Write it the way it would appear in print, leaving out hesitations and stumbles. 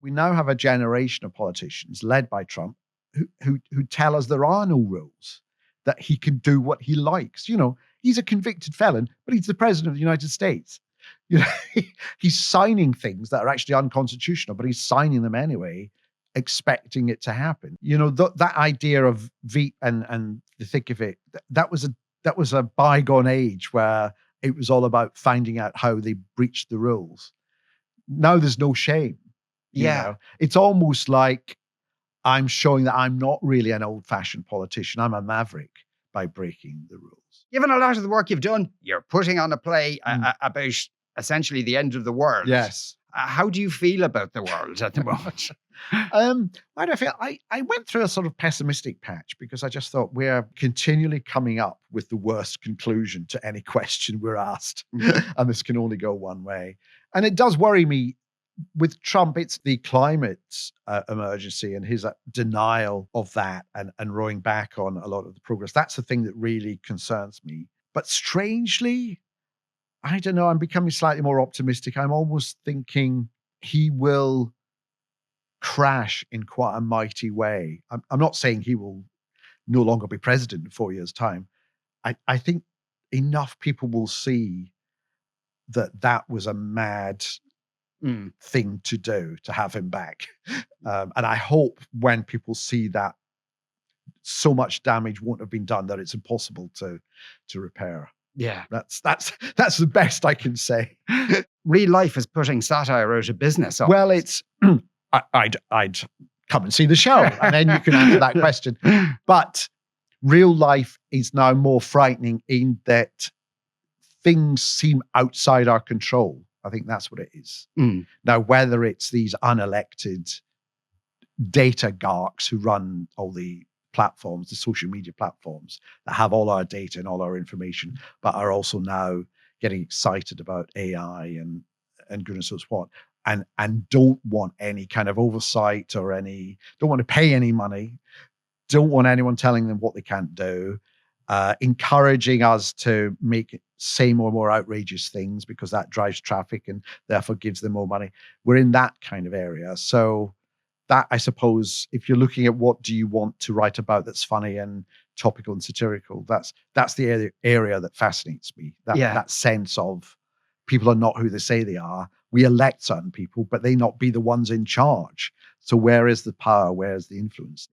We now have a generation of politicians led by Trump who tell us there are no rules, that he can do what he likes. He's a convicted felon, but he's the president of the United States. He's signing things that are actually unconstitutional, but he's signing them anyway, expecting it to happen. That idea of veto and the thick of it, that was a bygone age where it was all about finding out how they breached the rules. Now there's no shame. It's almost like I'm showing that I'm not really an old-fashioned politician. I'm a maverick by breaking the rules. Given a lot of the work you've done, you're putting on a play about essentially the end of the world. Yes. How do you feel about the world at the moment? How do I feel? I went through a sort of pessimistic patch because I just thought we're continually coming up with the worst conclusion to any question we're asked. And this can only go one way. And it does worry me. With Trump, it's the climate emergency and his denial of that and rowing back on a lot of the progress. That's the thing that really concerns me. But strangely, I don't know, I'm becoming slightly more optimistic. I'm almost thinking he will crash in quite a mighty way. I'm not saying he will no longer be president in 4 years' time. I think enough people will see that was a mad thing to do, to have him back. And I hope when people see that so much damage won't have been done that it's impossible to repair. Yeah. That's the best I can say. Real life is putting satire out of business. Well, it's I'd come and see the show and then you can answer that question. But real life is now more frightening in that things seem outside our control. I think that's what it is. Now, whether it's these unelected data garks who run all the platforms, the social media platforms that have all our data and all our information, but are also now getting excited about AI and goodness knows what, and don't want any kind of oversight or don't want to pay any money, don't want anyone telling them what they can't do, encouraging us to say more outrageous things because that drives traffic and therefore gives them more money. We're in that kind of area. So that, I suppose, if you're looking at what do you want to write about that's funny and topical and satirical, that's the area that fascinates me. That sense of people are not who they say they are. We elect certain people, but they not be the ones in charge. So where is the power? Where is the influence?